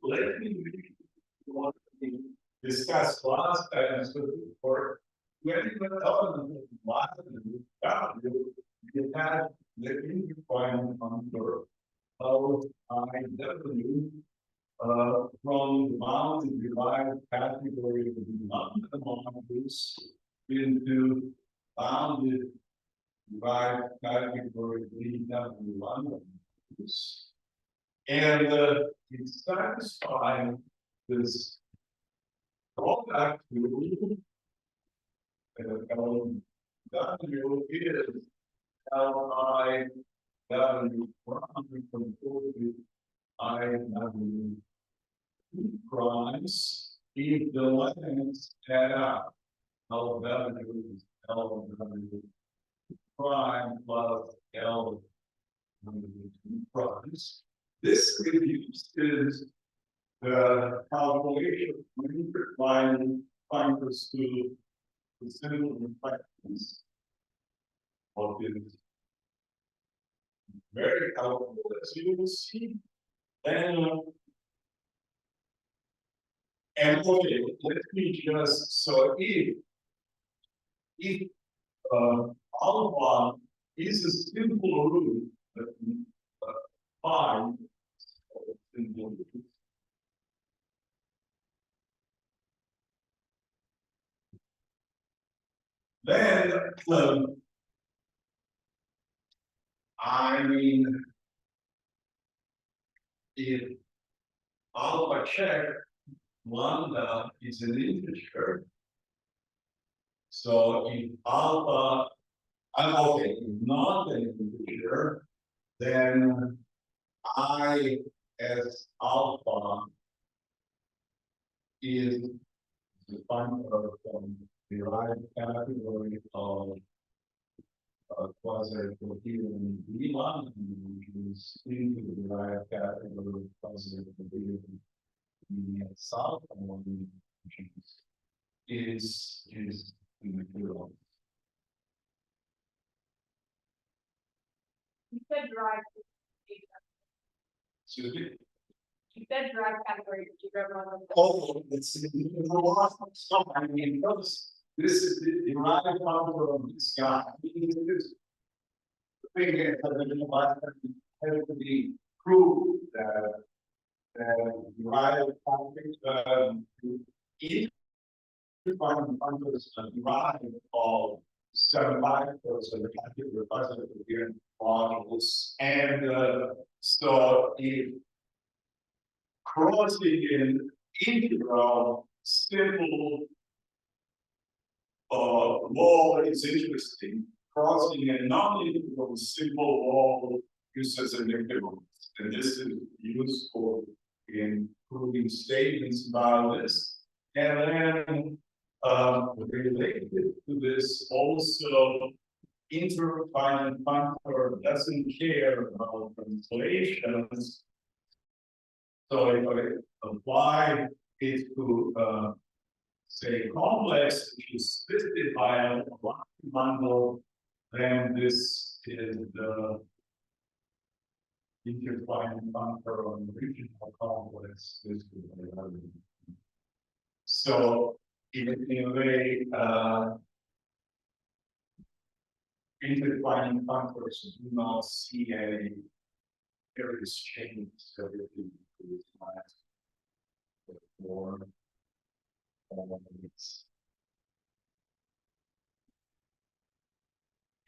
let me what we discussed last time. So for when we were talking about W, you had the indefined number of IW from the bounded derived category of the modules into bounded derived category BW1 modules. And it satisfies this product rule. W is Li W from I W primes if the lengths add up. L W is L W prime plus L W primes. This reduces the calculation when we're finds to the simple reflections of this very helpful, as you will see. And okay, let me just so if alpha is a simple root that we find simple root. Then I mean, if alpha check lambda is an integer, so if alpha, okay, is not an integer, then I as alpha is defined from derived category of quasi-coherent B1, which is into the derived category of quasi-coherent B itself, which is in the plural. You said derived. Excuse me? You said derived category. You wrote wrong. Oh, it's a lot of stuff. I mean, notice this is the derived category of this guy. This thing has to be proved that derived category if you find the functions derived of 75% of the category positive coherent modules, and so if crossing an integral simple law is interesting. Crossing a non-integral simple law uses an integral, and this is useful in proving statements about this. And then related to this, also interfinite functor doesn't care about translations. So if I apply it to say complex, which is listed by a bundle, then this is the interfinite functor on the regional complex. This is the so in a way, intertwining functors do not see any various changes everything is for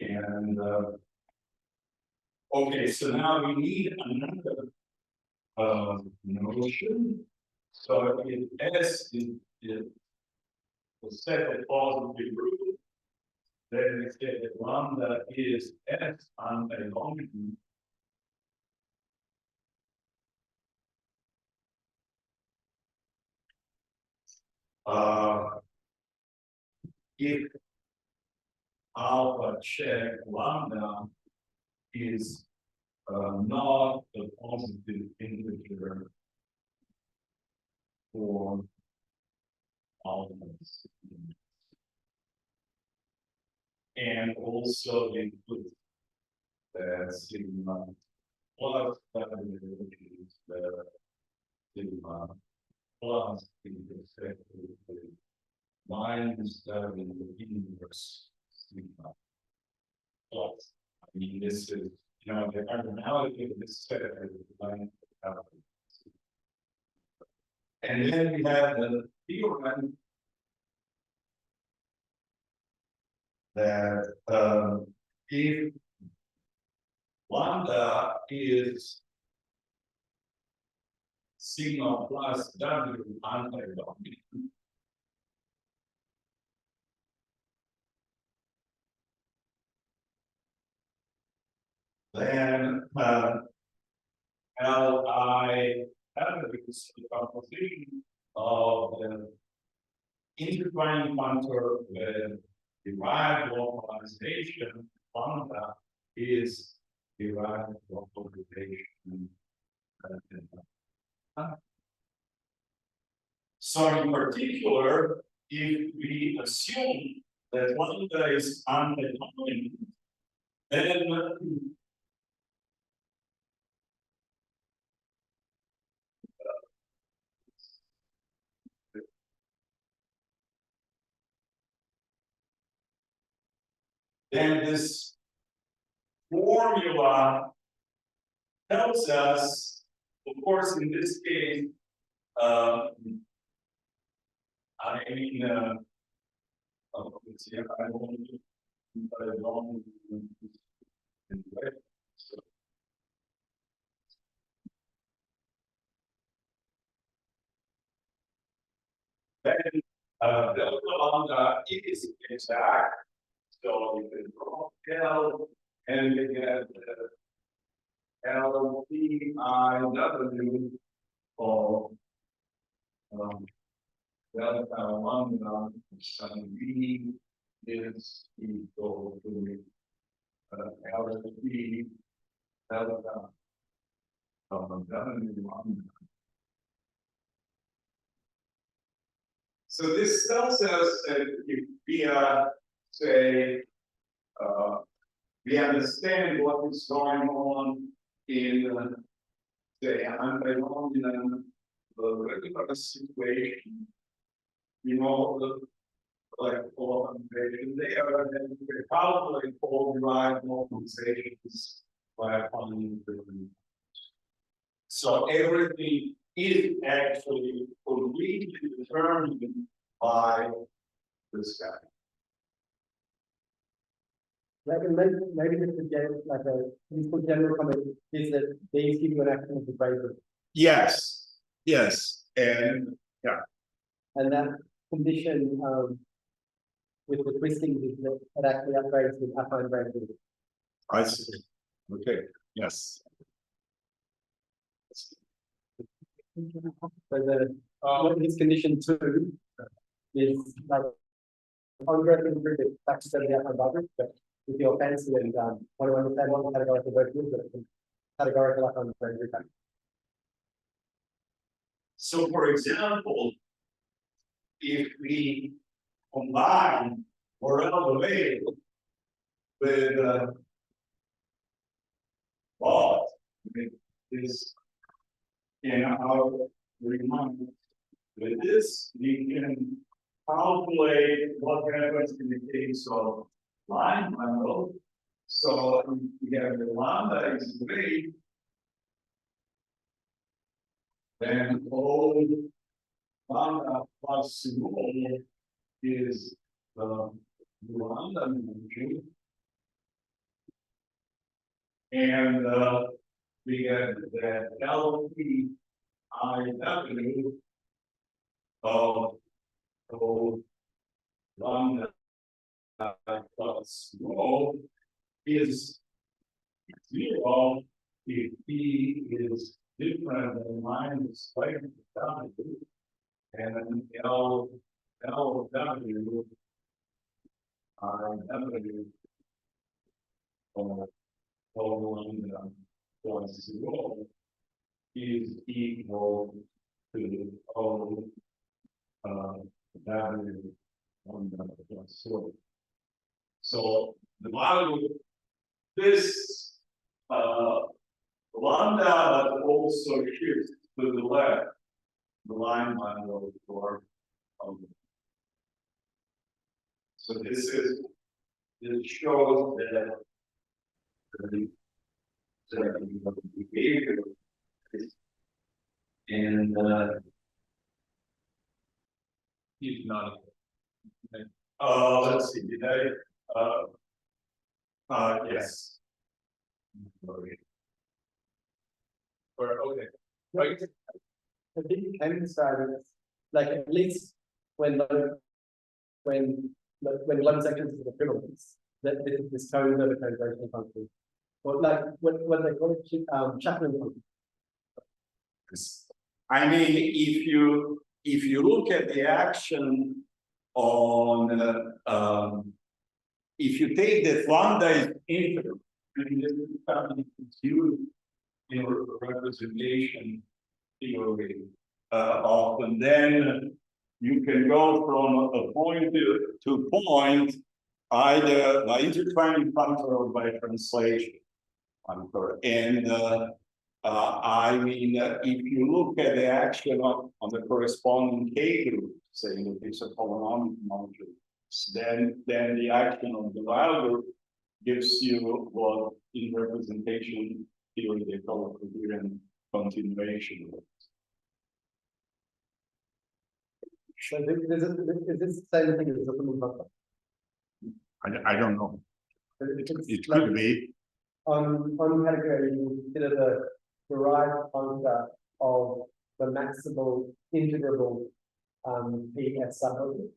and okay, so now we need another notion. So if S is the set of positive root, then we say that lambda is S on a longitude. If alpha check lambda is not a positive integer for alpha, and also include the sigma plus W, which is the plus in respect to the minus in the inverse sigma plus. I mean, this is, you know, the cardinality of this set is line. And then we have the theorem that if lambda is sigma plus w anti-dominant, then Li is the composition of the intertwining factor with derived localization. Lambda is derived localization. So in particular, if we assume that lambda is anti-dominant, then this formula tells us, of course, in this case, I mean, let's see, I don't so, then delta lambda is exact, so you can draw L and you get L P I W of delta lambda some B is equal to L P delta W lambda. So this tells us that if we say we understand what is going on in say anti-dominant regular situation, you know, like for conversion, they are then we calculate all derived normalizations by applying the. So everything is actually completely determined by this guy. Maybe this is like a useful general comment is that they give you an action of the braver. Yes, and And that condition with the twisting is that it actually upgrades with affine braver. I see. Okay, yes. So the what is condition 2 is like ongoing through the facts of the affine braver, but if you're fancy and want to understand what the categorical version is, but categorical affine braver. So for example, if we combine Morel Wave with with this in our reminder, with this we can calculate what happens in the case of line bundle. So we have the lambda is great, then all lambda plus rho is the lambda function, and we get that LP IW of lambda plus rho is 0 if P is different than minus square W, and LW IW of lambda plus rho is equal to W lambda plus rho. So the value this lambda also shifts to the left the line bundle for. So this shows that the behavior is, and He's not. let's see, did yes. Okay. Or, okay. Right. I think you can describe it, like at least when when 11 seconds is the equivalence, that this code of a translation function. Or like what they call it, Chapman function. I mean, if you look at the action on if you take that lambda is integer, and then you have it used in representation theory often, then you can go from a point to point either by intertwining factor or by translation factor. And I mean, if you look at the action on the corresponding K group, say in the case of polynomial modules, then the action of the while group gives you what in representation theory they call a coherent continuation. So is this the same thing as the Chapman function? I don't know. It could be. On category, you consider the derived concept of the maximal integrable PS subgroup.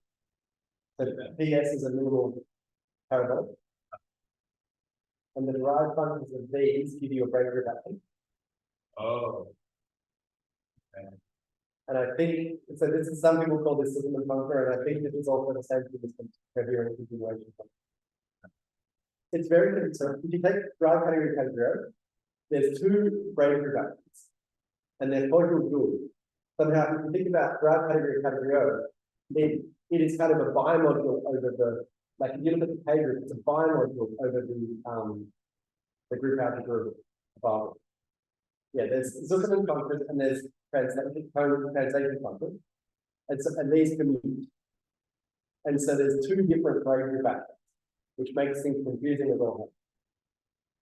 So PS is a minimal parabolic. And the derived functions of these give you a break reduction. Oh. And I think, so this is, some people call this Superman function, and I think this is also the same thing as the coherent continuation function. It's very good. So if you take drive category category, there's two break reductions, and they're total good. Somehow, if you think about drive category it is kind of a bimodule over the, like if you look at the K group, it's a bimodule over the group out of group above. Yeah, there's Zuckerman functions and there's translation functions, and these commute. And so there's two different break reductions, which makes things confusing as well.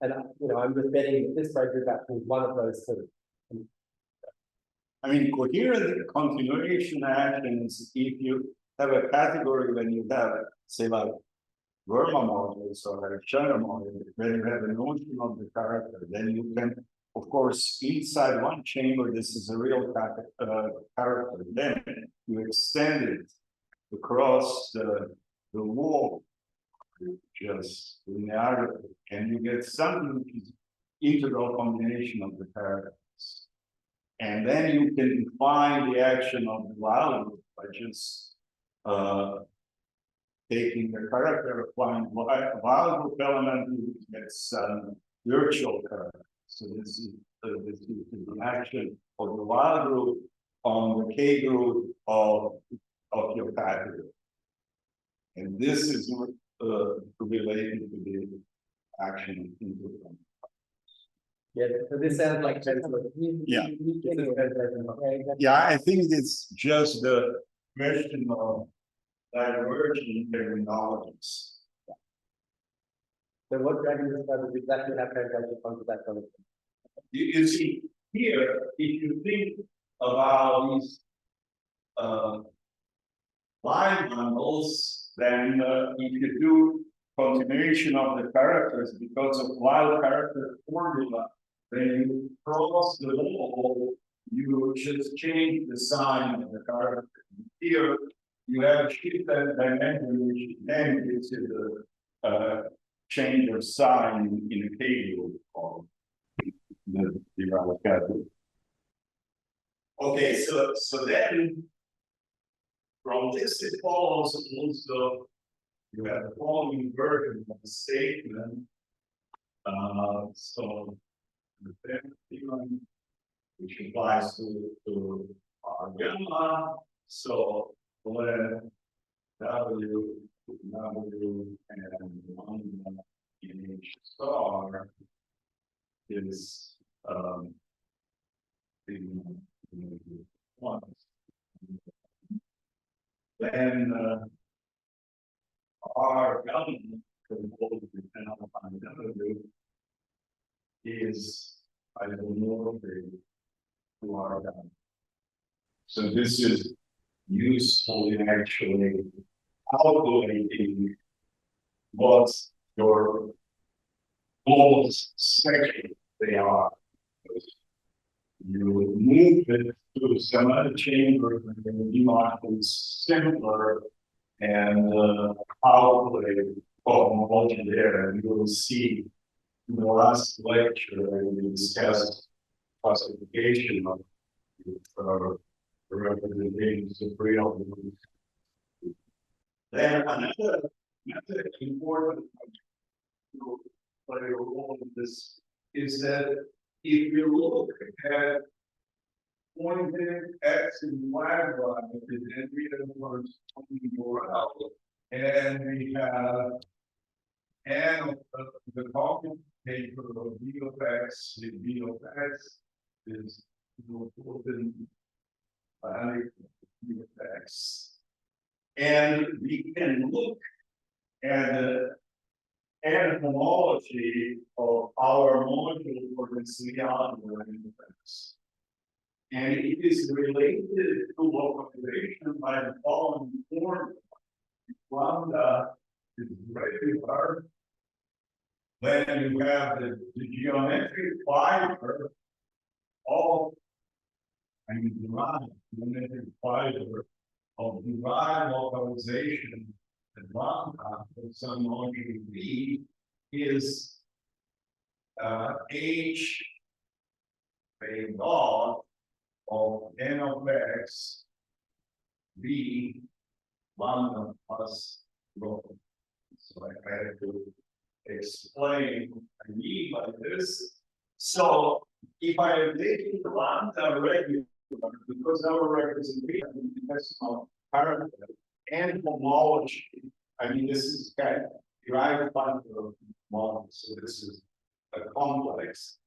And I'm just betting that this break reduction is one of those two. I mean, coherent continuation actions, if you have a category when you have, say, like Verma models or Shannon models, when you have a notion of the character, then you can, of course, inside one chamber, this is a real character. Then you extend it across the wall, just linearity, and you get something which is integral combination of the characters. And then you can define the action of the while loop by just taking the character, applying while group element, you get some virtual character. So this is the action of the while group on the K group of your category. And this is related to the action in the Yeah, so this sounds like Yeah. Yeah, I think it's just the question of diverging terminologies. So what Dragan described is exactly how translation functions that kind of thing. You see here, if you think about these line bundles, then if you do continuation of the characters because of while character formula, then you cross the wall, you just change the sign of the character. Here, you have shift that dimension, which then gives you the change of sign in a table of the round category. Okay, so then from this it follows also you have the following version of the statement. So the theorem, which applies to our gamma. So when W and 1 in H star is the 1. then our government controlled depend upon revenue is I don't know to our government. So this is useful in actually calculating what your goals section they are. You move it to some other chamber and you are simpler and calculate cosmology there, and you will see in the last lecture we discussed classification of representations of real. Then another important to play a role in this is that if you look at pointed X and Y values, and we have 24 out, and we have and the common paper of V of X, the V of X is important value V of X. And we can look at the homology of our module for the algebra index. And it is related to localization by the following formula. Lambda is regular. Then you have the geometric fiber of derived geometric fiber of derived localization at lambda for some module V is H a log of n of x b lambda plus rho. So I had to explain what I mean by this. So if I am taking the lambda regular, because our representation is of parameter and homology, I mean this is kind of derived from the model, so this is a complex.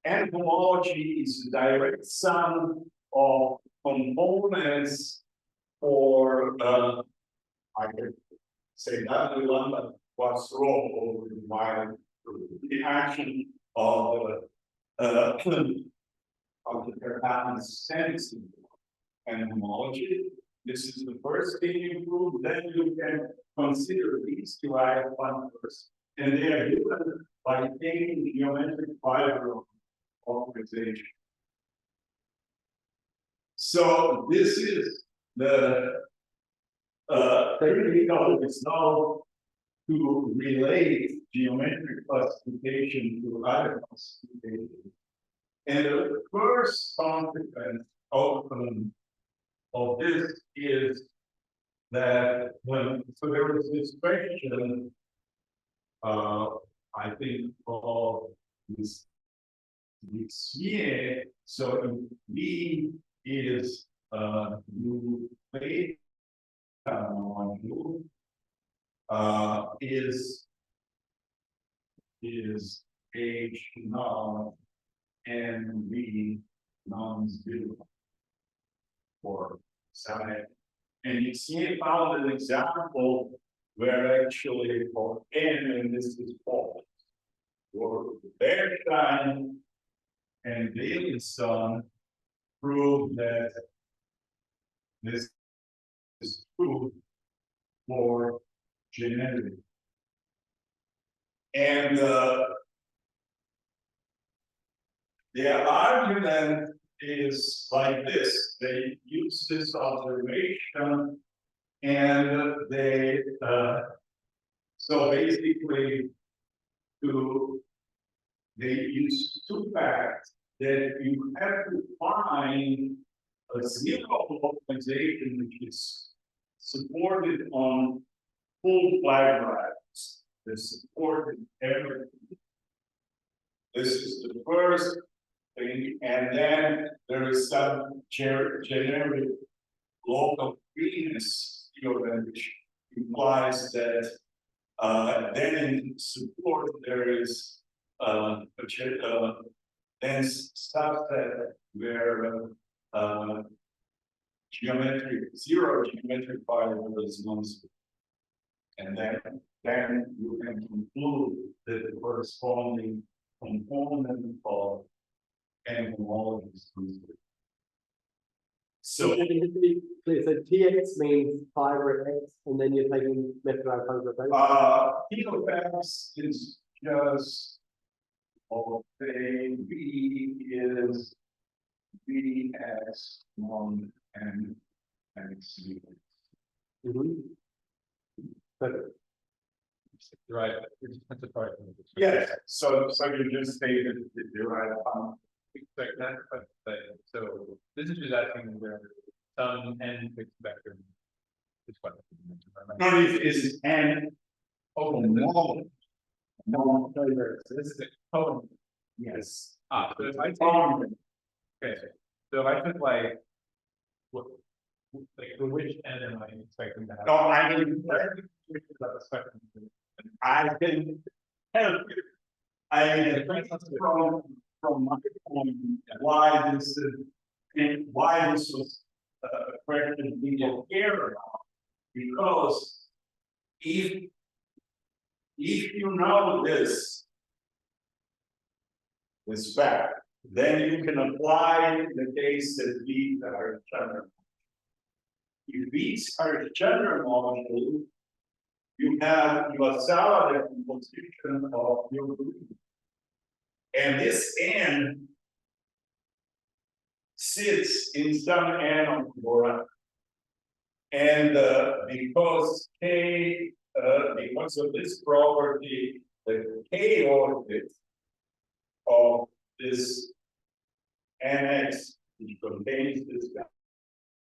And homology is the direct sum of components for I could say W lambda plus rho over divided through the action of the perhaps sense and homology. This is the first thing you prove. Then you can consider these two items first, and they are given by taking the geometric fiber of optimization. So this is the technical is now to relate geometric classification to other classification. And the first consequence of this is that so there was this question, I think of this year. So V is U beta module is H null and V non-zero for sine. And you see I found an example where actually for n, and this is false, for Bergstein and Davidson prove that this is true for genetic. And their argument is like this. They use this observation and they so basically they use two facts that you have to find a zero localization which is supported on full flag drives. This supported everything. This is the first thing, and then there is some generic local freeness theorem which implies that then in support there is dense subset where geometric, zero geometric particles once. And then you can conclude that the corresponding component of n homology is constant. So So, just to be clear, so TX means pi over X, and then you're taking method out of P of X is just, say, V is Vx one and X. Perfect. Right, it's a part of it. Yes, so you just stated the derived function. Expect that, but so this is just asking where some n fixed vector. Is what. No, is n Oh, no. No, so this is a cone. yes. So if I take, Um, okay, so if I took like. What, like for which n am I expecting to have? no, I mean, Which is about the spectrum. I can help you. I mean, from my point, why this is, and why this was a question people care about. Because if you know this fact, then you can apply the case that these are general. If these are general molecules, you have salad composition of your group. And this n sits in some n on boron. And because K, because of this property, the K orbit of this NX, which contains this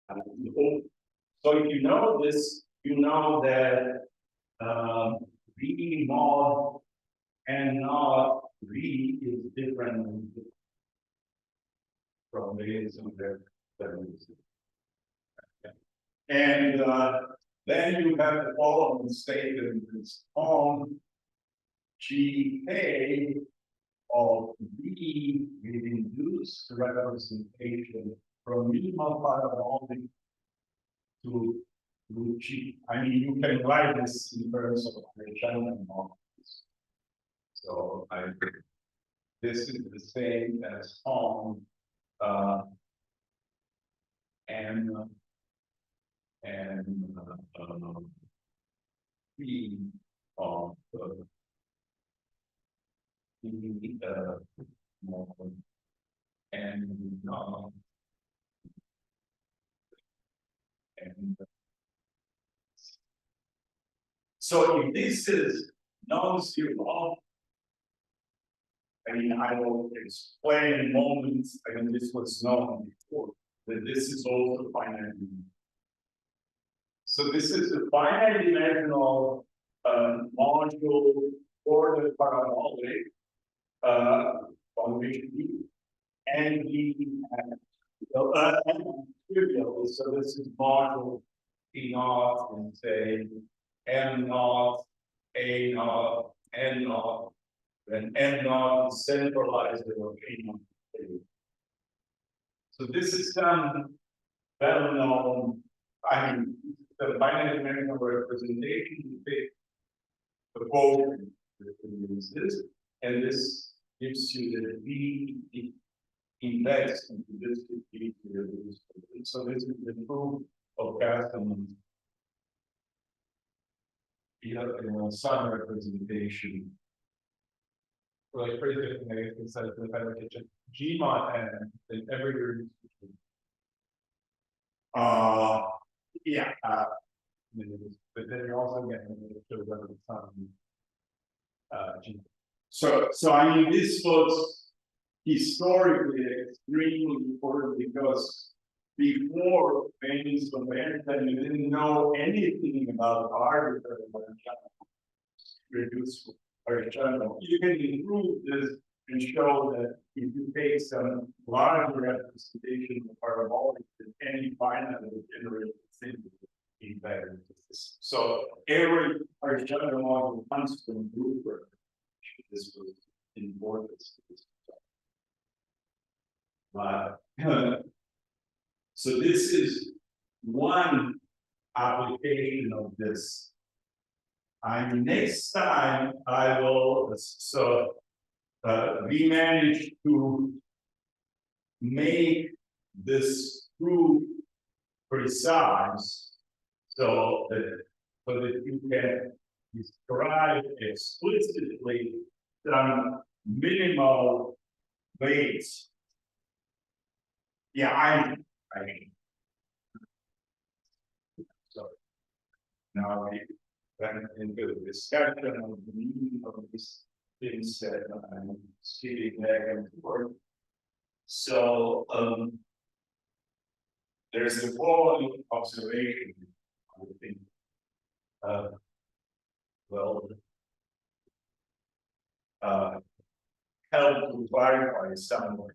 value. So if you know this, you know that V mod and not V is different from this and that. And then you have the following statement: its own GA of V will induce representation from minimal parabolic to G. I mean, you can write this in terms of Dragan models. So this is the same as on P of the model and so if this is non-zero, I mean, I will explain in moments, I mean, this was known before, that this is also finite. So this is the finite dimensional module for the parabolic on which we and we trivial. So this is module P naught and say M naught, A naught, N naught, then N naught is centralized over P naught. So this is some well known, I mean, the finite dimensional representation the quotient that uses, and this gives you the V index into this V. So this is the proof of Castaman's sun representation. Like pretty good thing, I guess, instead of the fabrication. G mod n in every root. Yeah. But then you're also getting to the sun. G. So I mean, this was historically extremely important because before Baines of Bentham, you didn't know anything about arbitrary reduced channel. You can improve this and show that if you take some larger representation of parabolic, that any finite will generate the same better. So every Archana model comes from Blueberg. This was important. But so this is one application of this. And next time I will, we managed to make this proof precise so that you can describe explicitly some minimal weights. Yeah, I mean. So now we went into the discussion of the meaning of these things that I'm skipping back and forth. So there's the following observation, I think. Help to clarify some of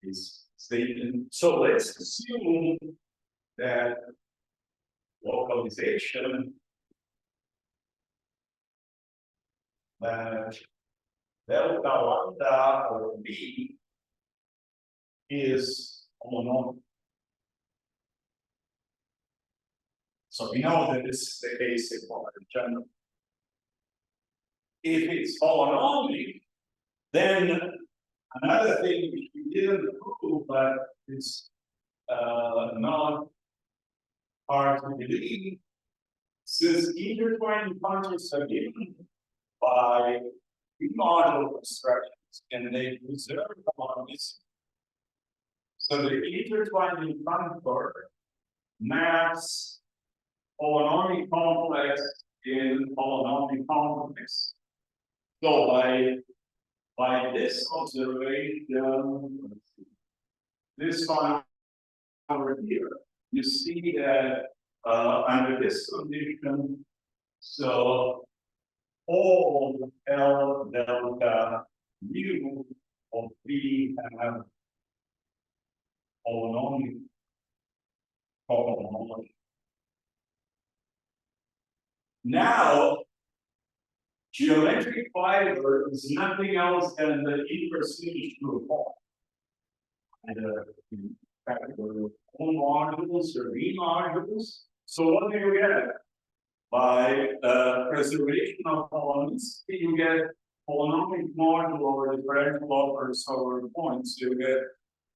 these statements. So let's assume that localization that delta lambda or b is mononomial. So we know that this is the case in general. If it's mononomial, then another thing which we didn't prove, but it's not hard to believe, since intertwining functions are given by model constructions and they preserve harmonics. So the intertwining functor maps polynomial complex in polynomial complex. So by this observation, this one over here, you see that under this condition, so all L delta mu of B have polynomial cohomology. Now, geometric fiber is nothing else than the inverse image to a point. Either in fact, the own modules or V modules. So what do you get? By preservation of polynomials, you get polynomial module over differential operators over points. You get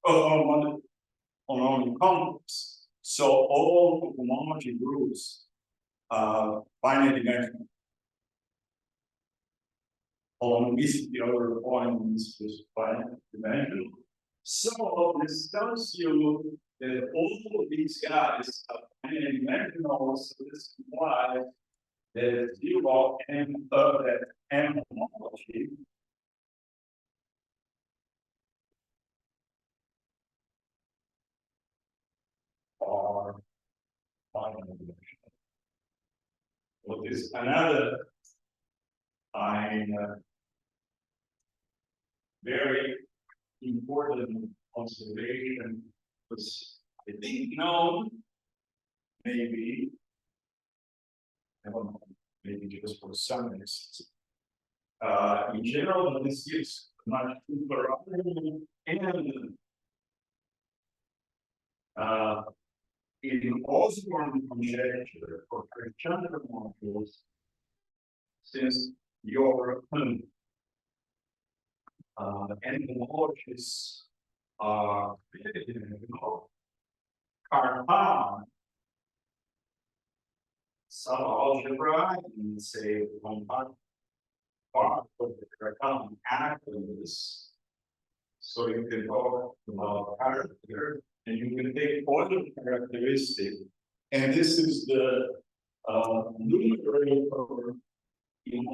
polynomial complex. So all homology groups finite dimensional. Polynomicity over points is finite dimensional. So this tells you that all of these guys are finite dimensional, so this implies that zero m of that m homology are finite dimensional. What is another very important observation was, I think, known, maybe, I don't know, maybe just for some instances. In general, this gives much plurality and in Osborn conjecture for Chandra modules, since your entomologists are Cartan, some algebra, and say one part of the Cartan actors. So you can talk about character, and you can take all the characteristics, and this is the numerator in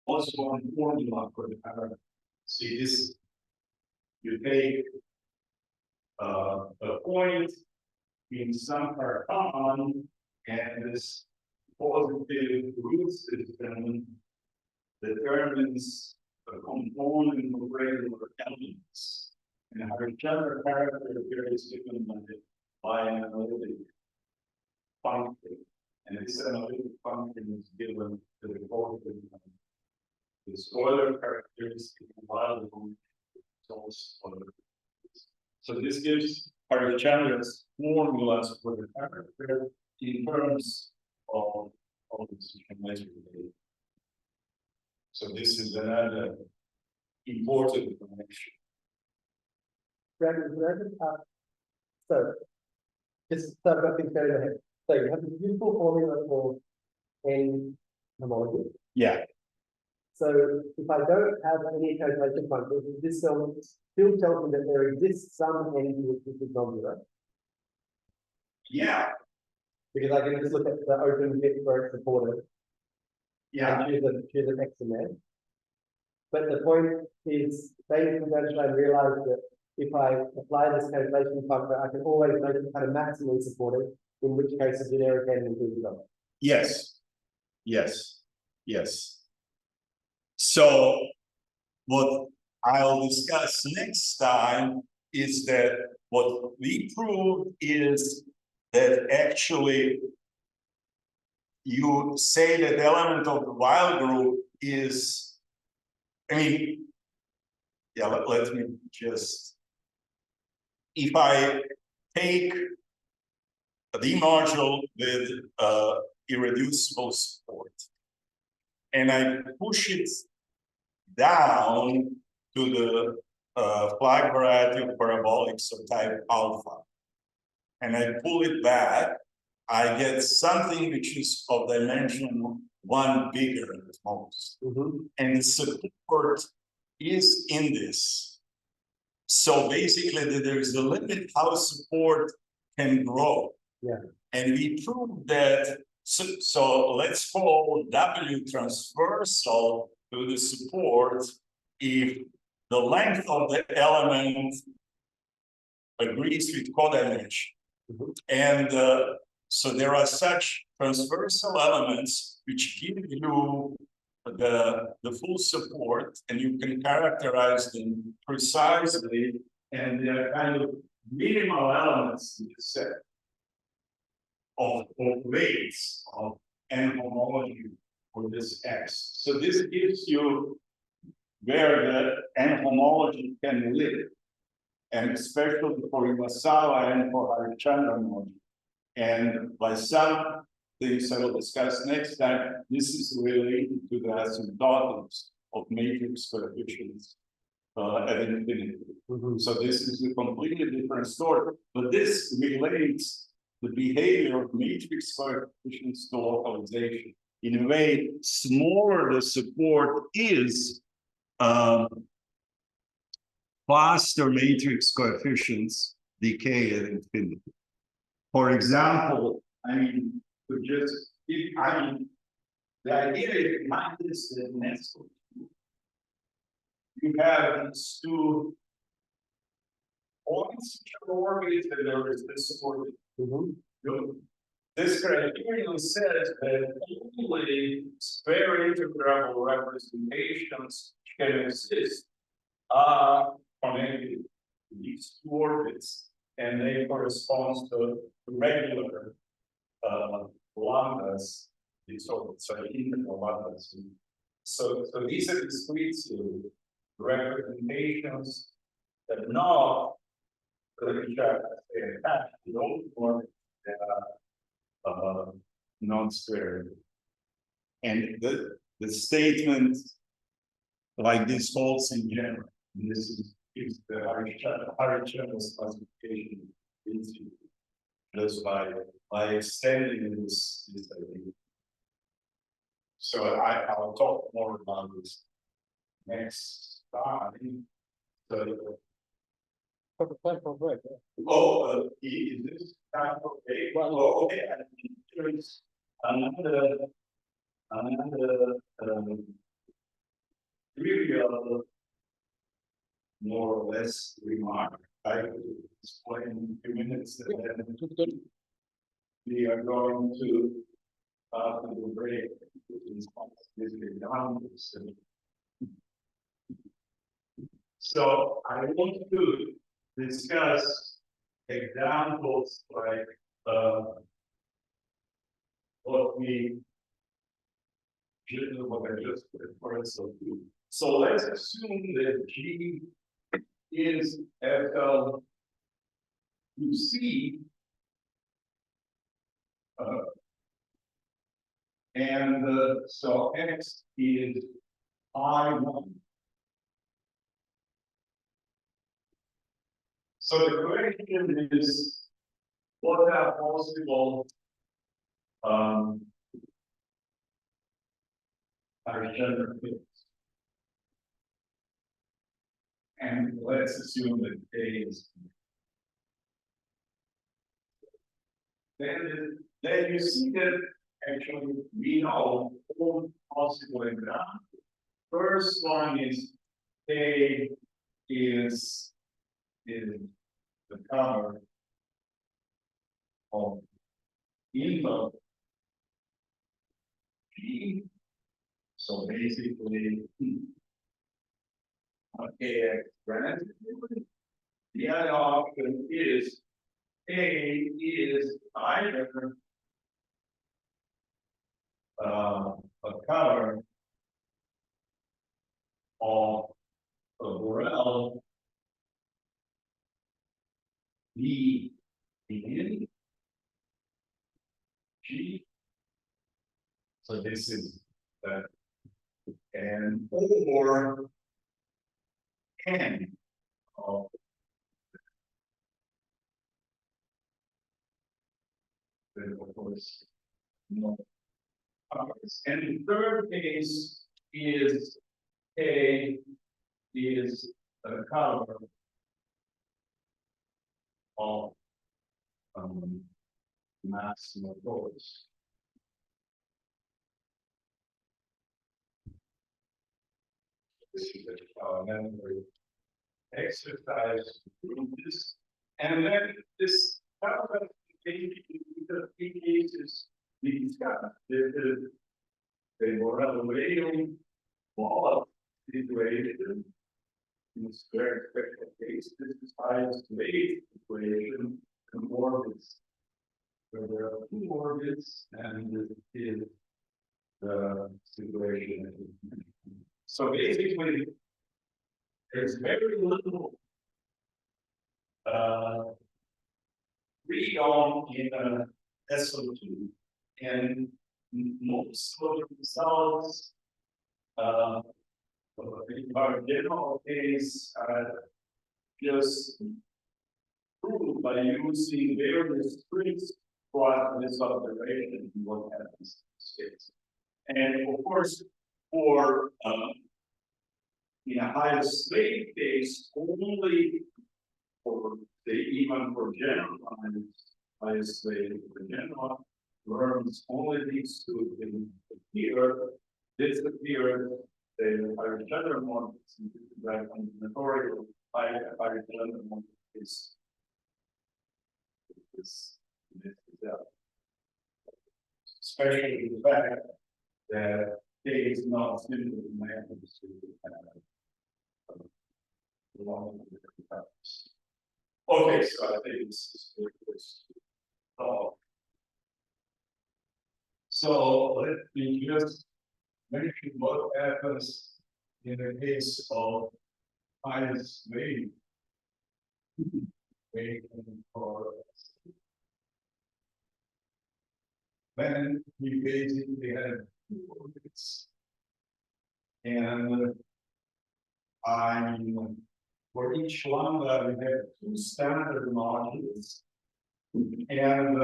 Osborn formula for the character. See this, you take a point in some Cartan, and this positive root system determines a component of regular elements. And our general character here is given by an analytic function. And this analytic function is given to the positive. The Euler characteristic available. So this gives Harichandra's formulas for the character in terms of decision making. So this is another important connection. Dragan, so, just start up in carry ahead. So you have this beautiful formula for N homology. Yeah. So if I don't have any calculation functions, this still tells me that there exists some N which is non-zero. Yeah. Because I can just look at the open bit where it's supported. Yeah. And choose an X in there. But the point is, ladies and gentlemen, I realized that if I apply this calculation factor, I can always make it kind of maximally supported, in which case the generic N will be zero. Yes. Yes. Yes. So what I'll discuss next time is that what we proved is that actually you say that the element of the while group is, I mean, yeah, let me just, if I take the module with irreducible support and I push it down to the flag variety of parabolics of type alpha, and I pull it back, I get something which is of dimension 1 bigger at most. And the support is in this. So basically there is a limit how support can grow. Yeah. And we proved that, so let's call W transversal to the support if the length of the element agrees with codimension. And so there are such transversal elements which give you the full support, and you can characterize them precisely, and they are kind of minimal elements in the set of weights of N homology for this X. So this gives you where the N homology can live, and especially for Iwasawa and for Harichandra homology. And by some things I will discuss next time, this is related to the asymptotics of matrix coefficients at infinity. So this is a completely different story, but this relates the behavior of matrix coefficients to localization. In a way, smaller the support is, faster matrix coefficients decay at infinity. For example, I mean, to just, the idea behind this is nested. You have these two points in the orbit, and there is this orbit. This criterion says that only square integrable representations can exist connected to these two orbits, and they correspond to regular lambdas, these orbits, so integral lambdas. So these are discrete representations that are not attached to those orbits that are non-square. And the statement like this holds in general. And this is the Harichandra classification just by extending this idea. So I'll talk more about this next time. So, is this time okay? Well, okay. There is another trivial, more or less remark. I will explain in a few minutes, and then we are going to after the break, so I want to discuss examples like what I just referred to. So let's assume that G is FL you see. And so X is I1. So the question is, what are possible gender fields? And let's assume that A is. Then you see that actually we know all possible examples. First one is A is the color of info G. So basically, okay, granted, the other option is A is either a color of a Borel B in G. So this is that, and or N of then of course no others. And the third case is A is a color of maximum force. This is a memory exercise to do this. And then this paragraph the three cases we discussed. They were a whale wall situation. In this very special case, this is highest wave equation and orbits. Where there are two orbits, and this is the situation. So basically, there's very little freedom in SO2, and most of the results in our general case just proved by using various tricks for this observation and what happens in space. And of course, for in a highest wave case, only for say even for generalized highest wave for general terms, only these two can appear. Disappear the higher gender models that combinatorial higher gender model is especially the fact that K is not simply matters to belong to different types. Okay, so I think this is so let me just mention what happens in the case of highest wave. For then we basically have two orbits, and for each lambda we have two standard modules, and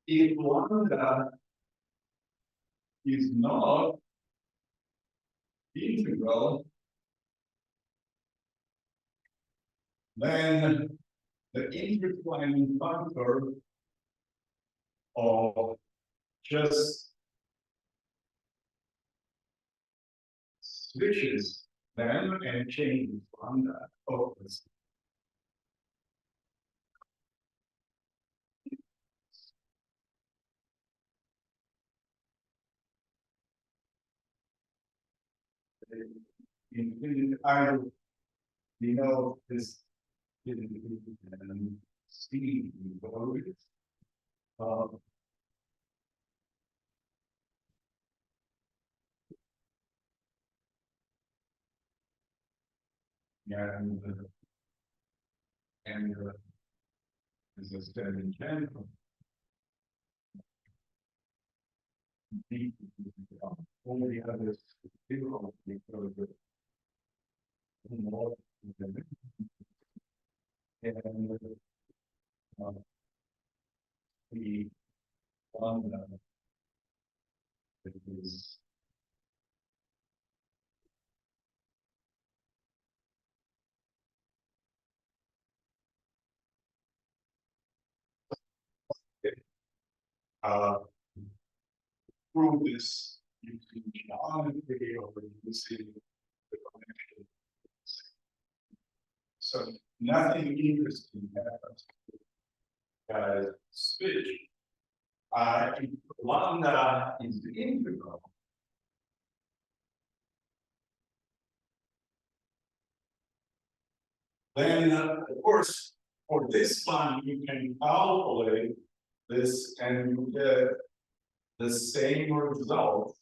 if lambda is not integral, then the intertwining factor of just switches them and changes lambda focus. In I, you know, this speed always. And As I said in general. Only others do because of more and the one that is through this you can geometry or using the connection. So nothing interesting happens. Switch. If lambda is the integral. Then, of course, for this one, you can calculate this and you get the same result.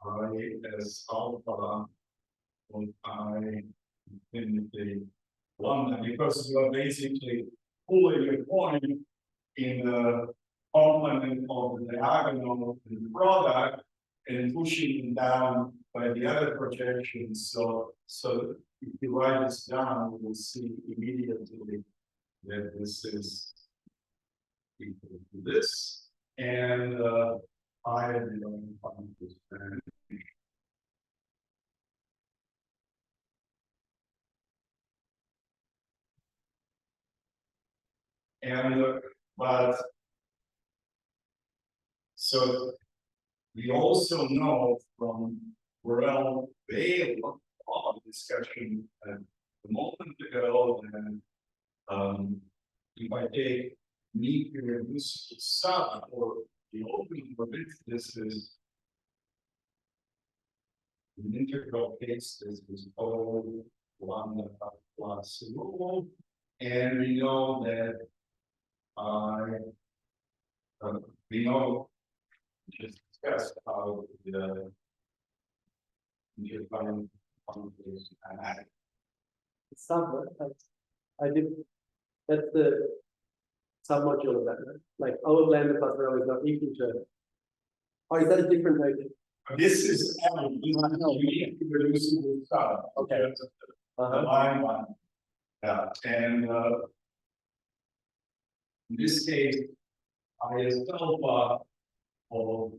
I as alpha on I infinity lambda, because you are basically pulling your point in the complement of the diagonal in the product and pushing it down by the other projections. So if you write this down, you will see immediately that this is equal to this. And I am going to find this. And but so we also know from Burrell Bail discussion a moment ago that if I take neat irreducible sum or the opening of it, this is an integral case, this is O lambda plus rho, and we know that we know just discussed how the interfering functions and Somewhat, I did, that's the submodule of that, right? Like O lambda plus rho is not equal to. Oh, is that a different notion? this is unique irreducible sum. Okay. That's the line one. Yeah, and in this case, I is alpha of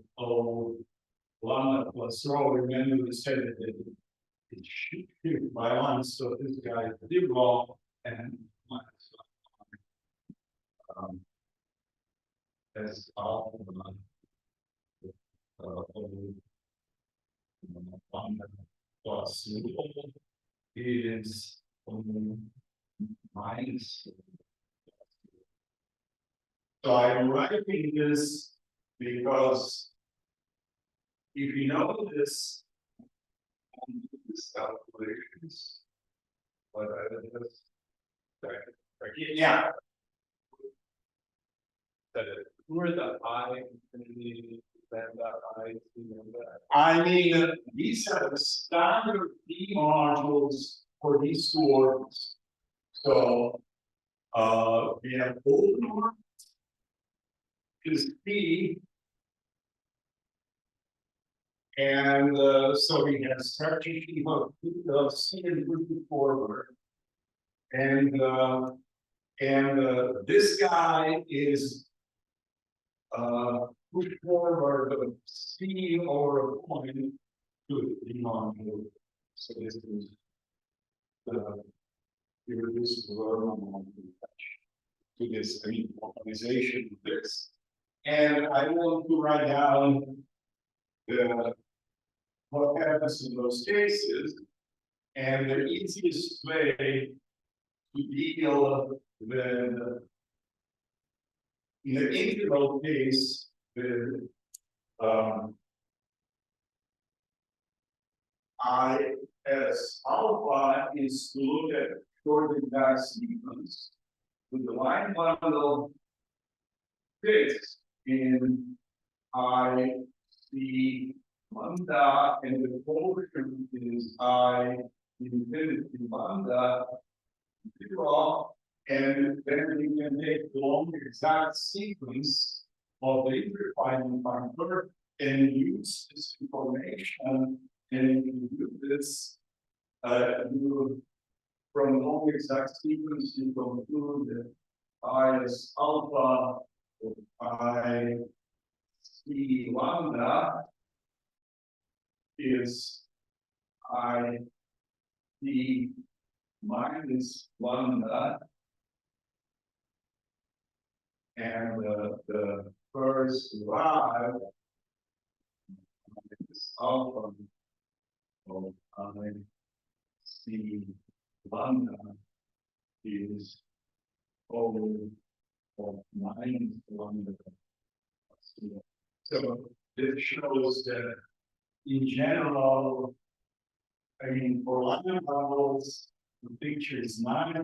lambda plus rho. Remember we said that it should shift by one, so this guy is zero and minus as alpha lambda plus rho is minus. So I'm writing this because if you know this, this calculations, but I just yeah. Who are the I infinity lambda I lambda? I mean, these are the standard P modules for these two orbits. So we have O is P, and so we have strategy of C and moving forward, and this guy is push forward of C over a point to the module. So this is the irreducible to this optimization of this. And I want to write down what happens in those cases. And the easiest way to deal with in the integral case with I as alpha is to look at shorted back sequence with the line bundle fixed in I the lambda and the portion is I infinity lambda zero And then we can take the long exact sequence of the interdefining parameter and use this information and do this. You, from long exact sequence, you conclude that I is alpha, I C lambda is I D minus lambda. And the first derive is alpha of I C lambda is over of minus lambda. So this shows that in general, I mean, for lambda models, the picture is not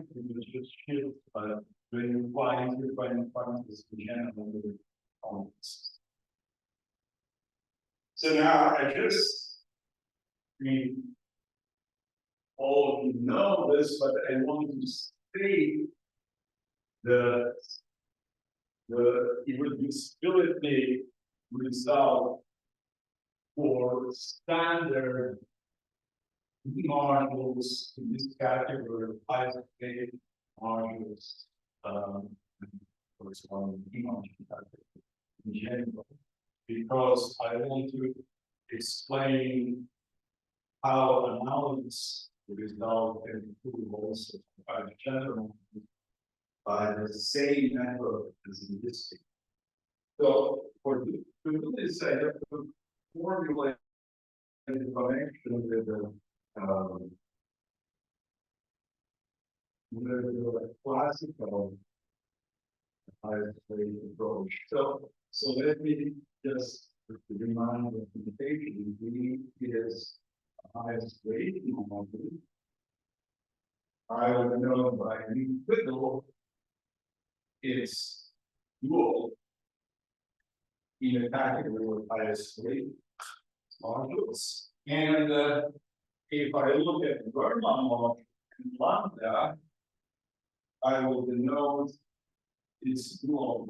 just shift, but when you apply interdefining parameters in general, the comments. So now I mean, all of you know this, but I want to state the irreducibility result for standard modules in this category of isolated modules, corresponding module in general, because I want to explain how analogous the result can improve also by general by the same method as in this case. So to do this, I have to formulate the connection with the classical isolated approach. So let me just remind the presentation. V is highest rate model. I will know by V fiddle is dual in a category of highest rate modules. And if I look at Dragan model and lambda, I will denote its dual.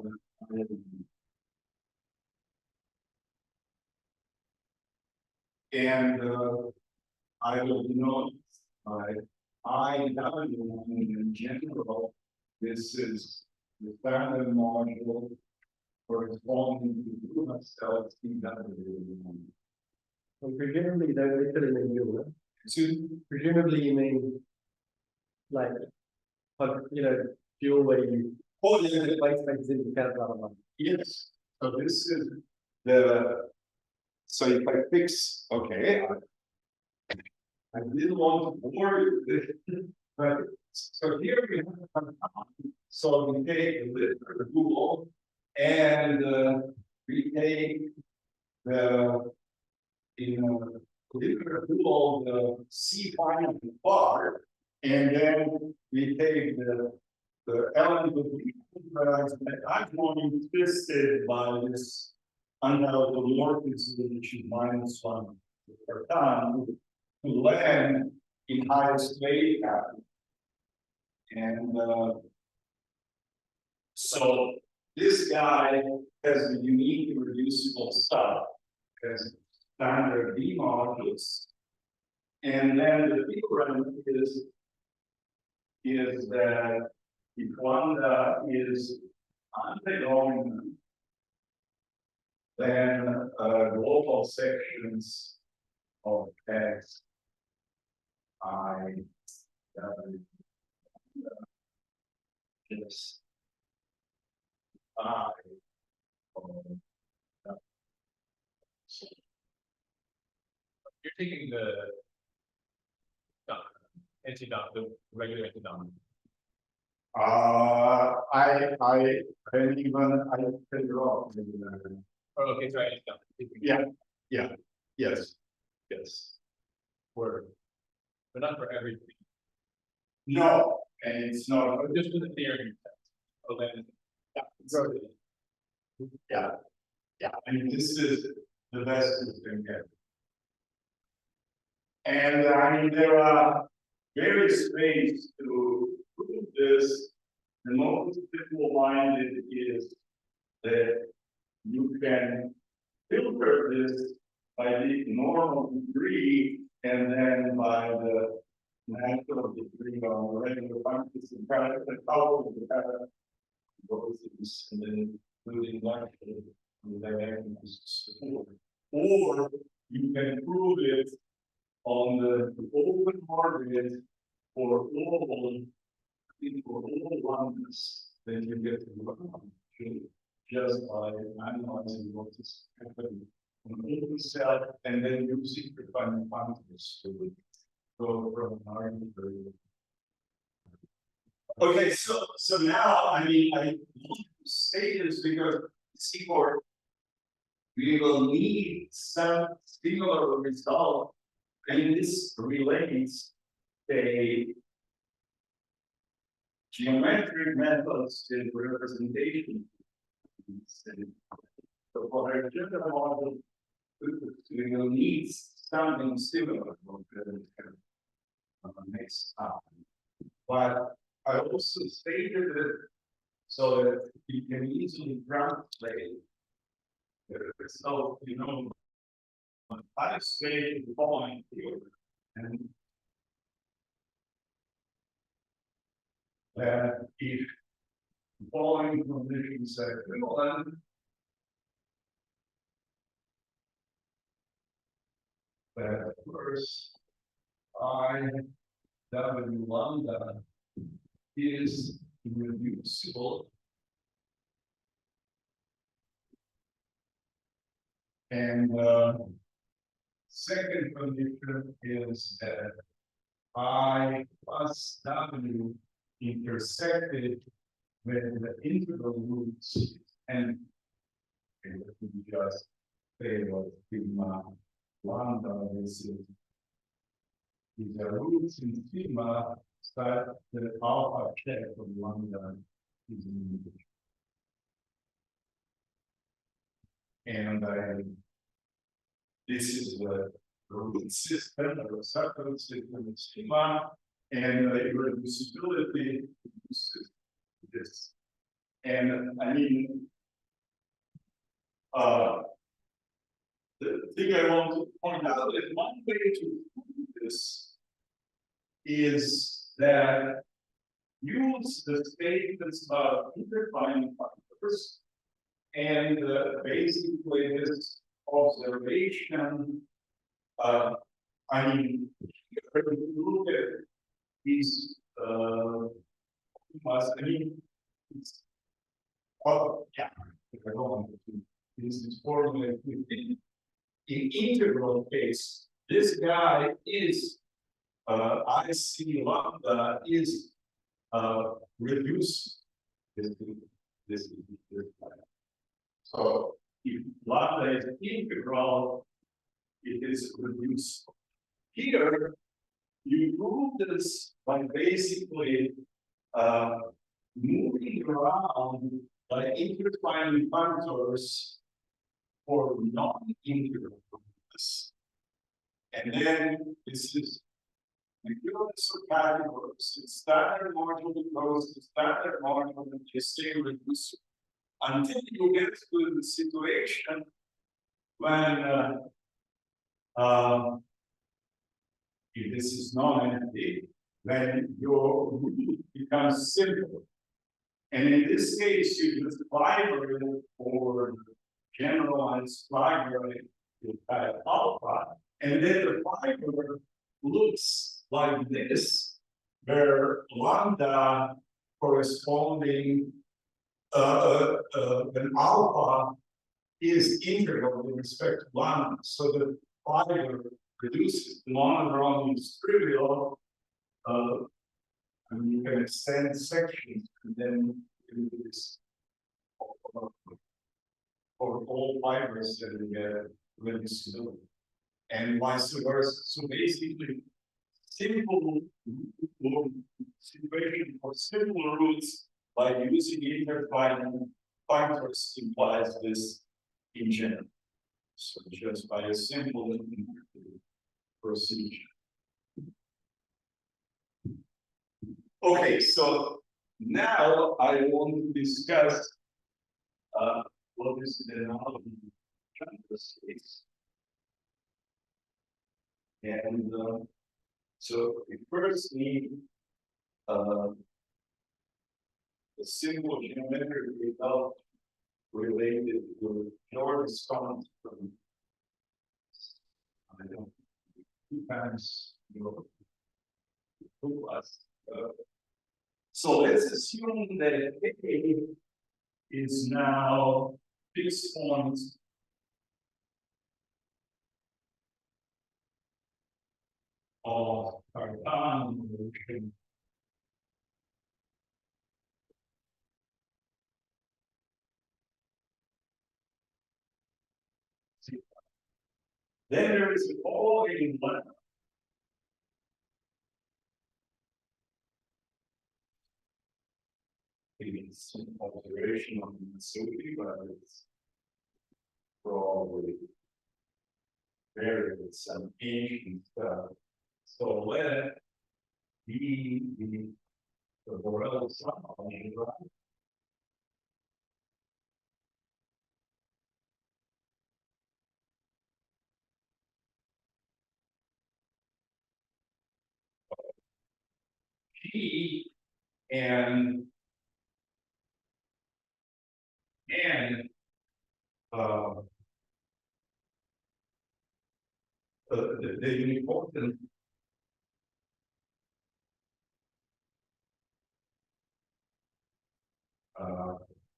And I will denote by IW in general. This is the standard module corresponding to the cells TW. So presumably they're literally in you. So presumably you mean like fuel where you place things in the caterpillar. Yes. So this is the. So if I fix, okay, I didn't want to bore you with it, but so here we have, so we take a literal rule and we take the, literal rule, the C final part, and then we take the element of the I'm going twisted by this unalogomorphism, which is -1 per ton, to land in highest rate pattern. And so this guy has a unique irreducible stuff as standard D modules. And then the theorem is that if lambda is anti-dominant, then global sections of X I W just I You're taking the anti-dom, the regular anti-dom. I don't even I figure out. Oh, okay, sorry. Yeah. Yes. Word. But not for everything. No, and it's not. Just for the theory. Oh, then. Yeah. I mean, this is the best you can get. And I mean, there are various ways to prove this. the most simple minded is that you can filter this by the normal degree and then by the natural degree on the regular functions and kind of the power of the kind of those and then moving like the directions. Or you can prove it on the open orbit for all oneness that you get to run just by analyzing what is happening on the open cell and then using the final functions to go from an arbitrary. Okay, so now I mean I want to say this because C4 we will need some similar result, and this relates a geometric methods in representation. So for a general model, we will need something similar next time. But I also stated it so that you can easily translate. So, you know, I say the following here, and that if the following conditions are equivalent, that first I W lambda is reducible. And second condition is that I plus W intersected with the integral roots and let me just say what sigma lambda is the roots in sigma such that alpha check of lambda is an integer. And this is the root system or circle system of schema, and the reducibility is this. And I mean, the thing I want to point out is one way to prove this is that use the statements about interdefining factors. And basically, this observation, I mean, if you look at these, I mean, it's, well, yeah, if I don't want to, this is formula in integral case, this guy is, I see lambda is, reduced. This guy. So if lambda is integral, it is reduced. Here, you prove this by basically moving around by interdefining factors for non-integral groups. And then this is regardless of categories, it's standard module goes to standard module and you stay reduced until you get to the situation when if this is non-empty, then your root becomes simple. And in this case, you just fiber or generalized fiber with alpha, and then the fiber looks like this, where lambda corresponding an alpha is integral with respect to lambda, so the fiber reduces. The monodrome is trivial, and you can extend sections and then do this for all fibers that you get reducibility, and vice versa. So basically, simple situation for simple roots by using interdefining factors implies this in general. So just by a simple procedure. Okay, so Now I want to discuss what is the analogy transfer space. And so we first need a simple geometric result related to your response from I don't know, 2 times your 2 plus. So let's assume that A is now fixed point of Cartan motion. Then there is a following one. It's an observation of the Sufi, but it's probably very some ancient stuff. So let be the Borel somehow, right? G and uh, the important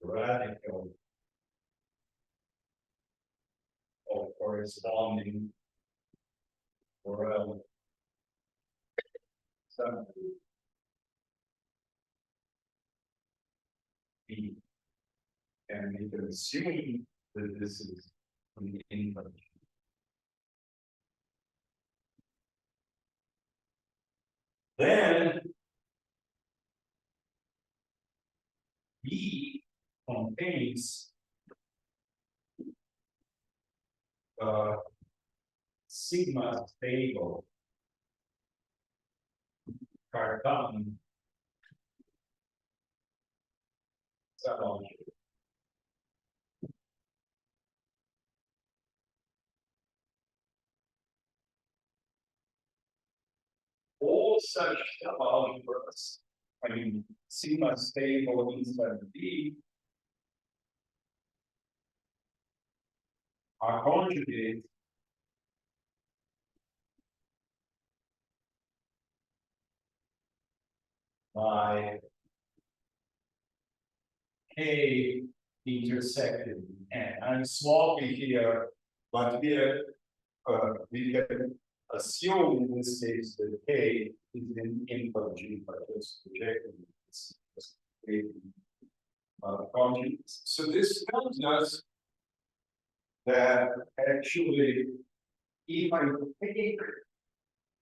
radical of corresponding Borel summary B, and we can assume that this is an input. Then B contains sigma stable Cartan subology. All such subalgebras, I mean, sigma stable inside B, are conjugated by K intersected N. I'm swapping here, but here we can assume in this case that K is an input G by just projecting this conjugates. So this tells us that actually, if I take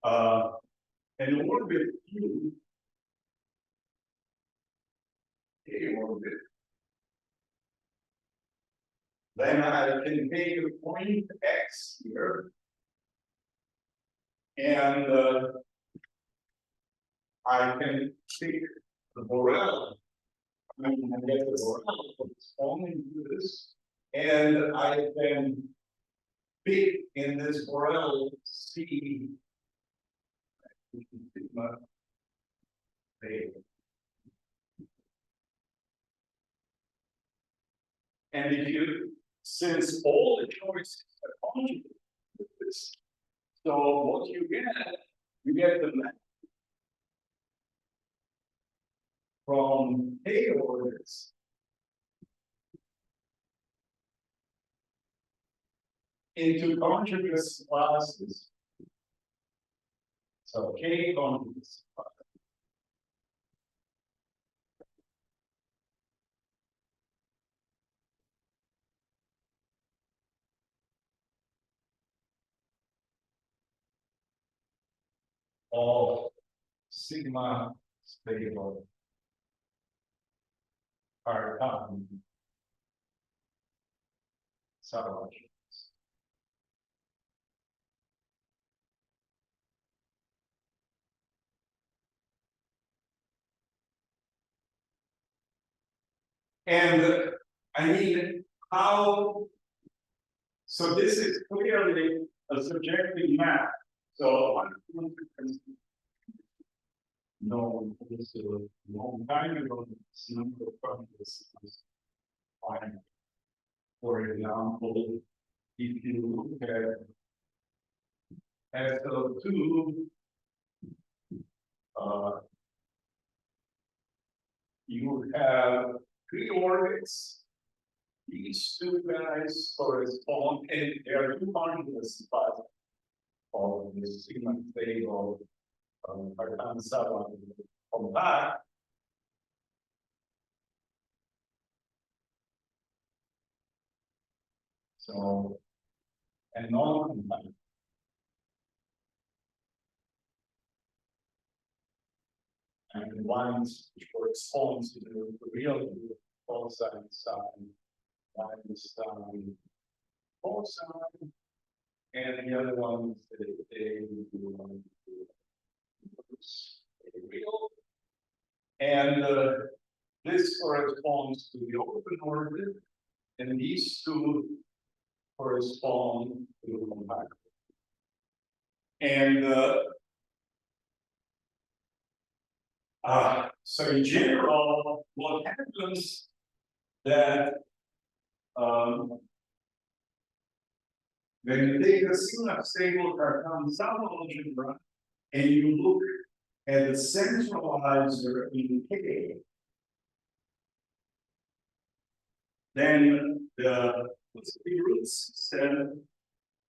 an orbit Q, a orbit, then I can take a point X here, and I can take the Borel. I mean, I get the Borel corresponding to this, and I can pick in this Borel C, which is sigma A. And if you, since all the choices are conjugated with this, so what you get the map from K orbits into conjugates classes. So K conjugates of sigma stable Cartan subology. And I mean, how? So this is clearly a subjective map. So one can no, this is a long time ago, this number of countries was fine. For example, if you look at SO2, you have three orbits. These two guys correspond, and there are two continuous parts of the sigma table from that. So, and non-combined. And the ones which corresponds to the real cosine sine, minus sine, cosine, and the other one is the real. And this corresponds to the open orbit, and these two correspond to the compact. And so in general, what happens that when you take a sigma stable Cartan sum algebra and you look at the centralizer in K, then the root system,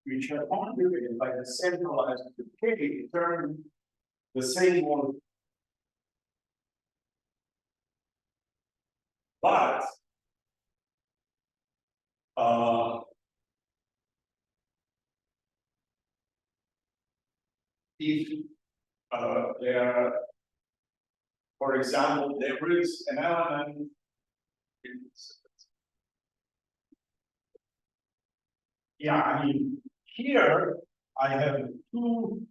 which are contributed by the centralizer to K, turn the same one. But if there, for example, there is an element, yeah, I mean, here I have two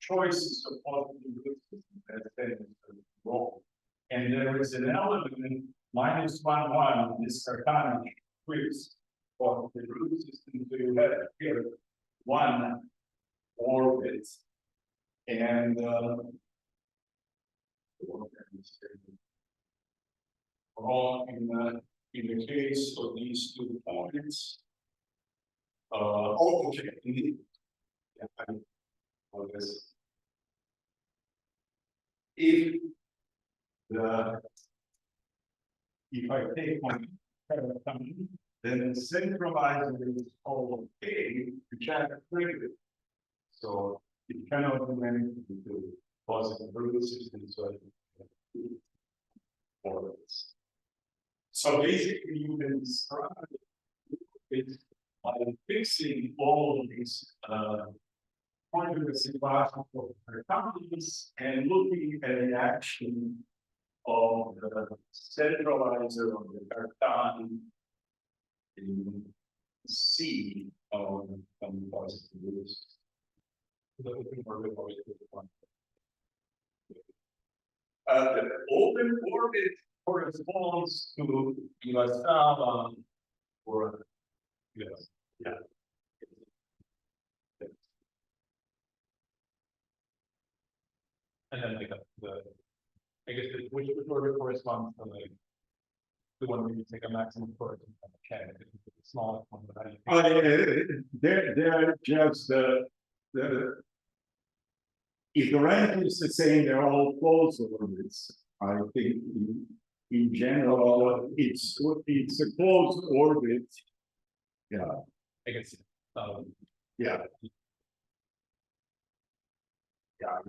choices of positive root system that is wrong. And there is an element -1, this Cartanian quiz of the root system. So you have here one orbit, and in the case of these 2 points, okay, yeah, this. If I take my then the centralizer is called K, which I have created. So it cannot do anything to positive root system. So basically, you can describe it by fixing all of these conjugacy classes of companies and looking at the action of the centralizer of the Cartan in C of positive roots. The open orbit corresponds to Iwasawa or yes, yeah. And then like I guess which orbit corresponds to like the one where you take a maximum torque and check the smallest one, but I They're just if the rank is the same, they're all closed orbits. I think in general, it's a closed orbit. Yeah. I guess Yeah. Yeah.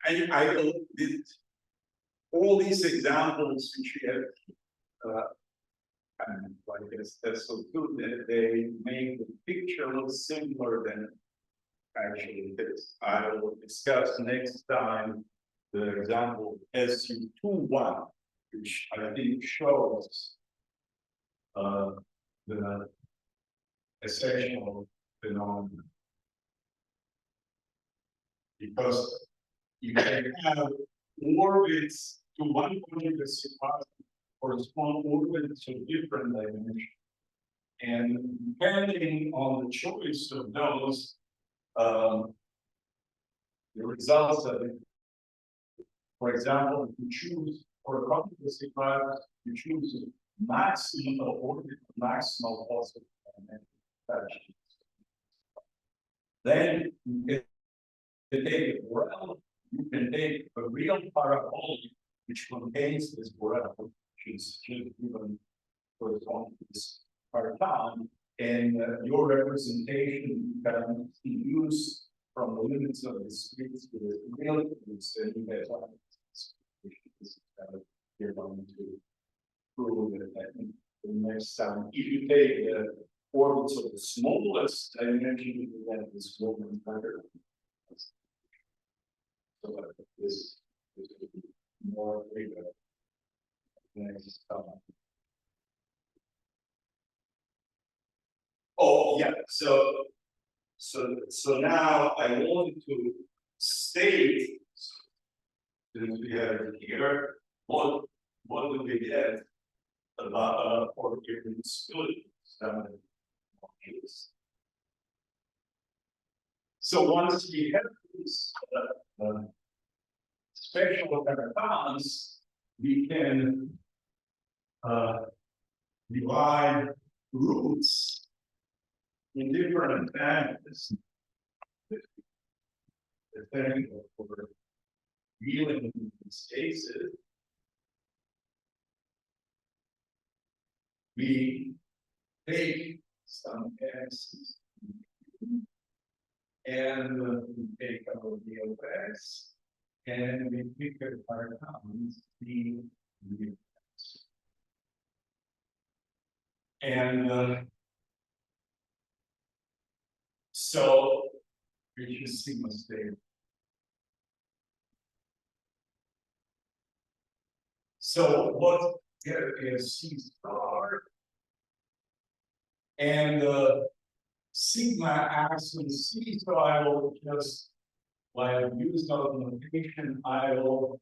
I did all these examples which we have and like that's so good that they make the picture look simpler than actually it is. I will discuss next time the example SU21, which I think shows the essential phenomenon. Because you can have orbits to one point of the surface correspond orbits to different dimensions. And depending on the choice of those, the results of it. For example, if you choose for a competency class, you choose maximum orbit, maximal possible dimension. Then you can take a borel, you can take a real parabolic which contains this borel, which is given correspond to this paradigm, and your representation can be used from the limits of the space to the real limits, and you get you're going to prove it, I think, the next time. If you take the orbits of the smallest dimension, you get this movement pattern. So this will be more rigorous. Next time. Oh, yeah, so now I want to state, since we have it here, what do we get about for different split? So once we have this special paradigms, we can divide roots in different families. Depending on what we're dealing in these cases, we take some x's and we take our real x and we pick apart the real x. And so we just sigma state. So what is C star? And sigma acts in C, so I will just, while use of notation, I will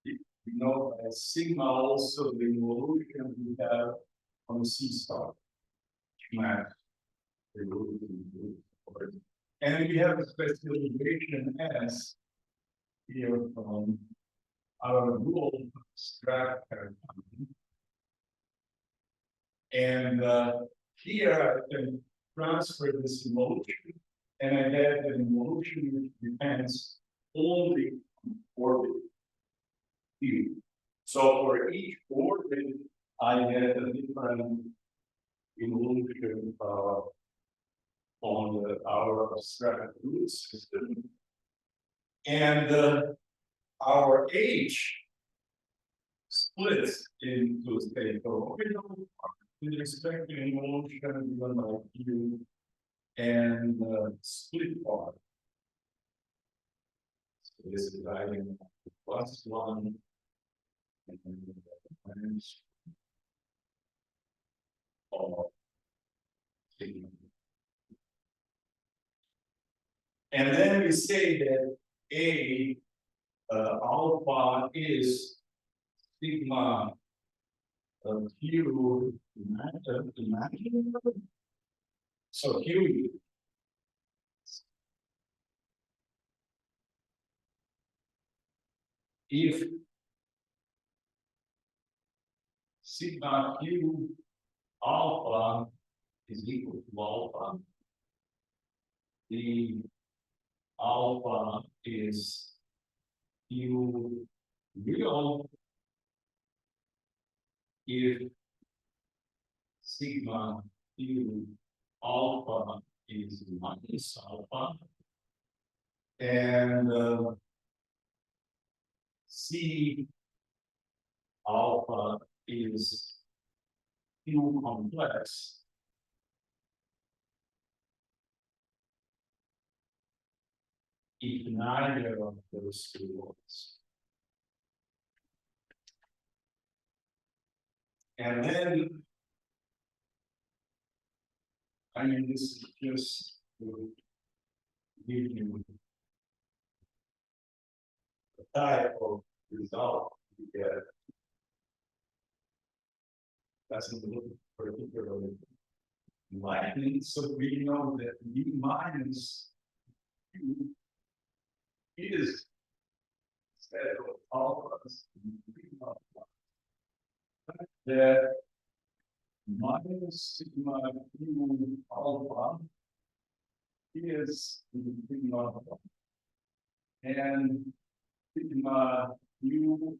that sigma also the evolution we have on C star. And we have a specialization S here from our rule abstract paradigm. And here I can transfer this emotion, and I have an emotion which depends only on orbit. So for each orbit, I get a different emotion on our abstract root system. And our H splits into state orbital with respect to emotion given by Q and split part. So this is dividing +1 and minus of sigma. And then we say that A alpha is sigma Q imagine. So Q if sigma Q alpha is equal to alpha, the alpha is Q real if sigma Q alpha is minus alpha, and C alpha is Q complex if neither of those two works. And then, I mean, this is just to give you type of result you get. That's a little particularly likely, so we know that U minus Q is instead of alphas, that minus sigma Q alpha is sigma alpha, and sigma U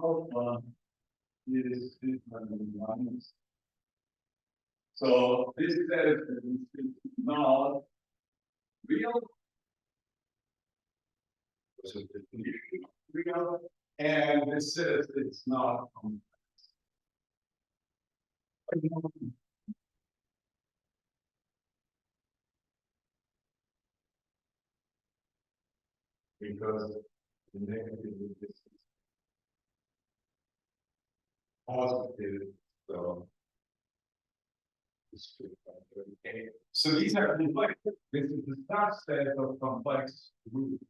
alpha is sigma minus. So this says that this is not real. So the condition of real, and this says it's not complex. Because the negative is positive, so. Okay, so these are complex. This is the subset of complex roots.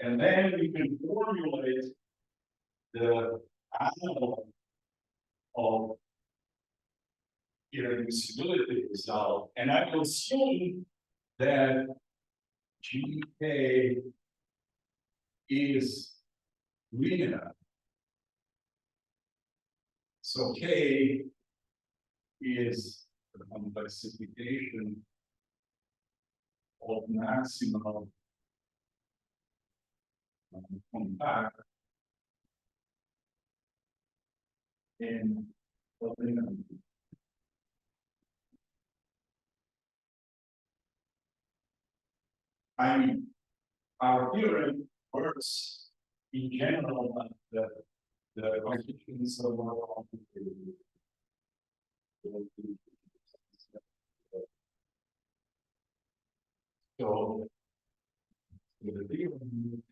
And then we can formulate the animal of irreducibility result, and I will assume that GK is linear. So K is the complexification of maximal compact in the linear. I mean, our theorem works in general, but the constituents are more complicated. So, the theorem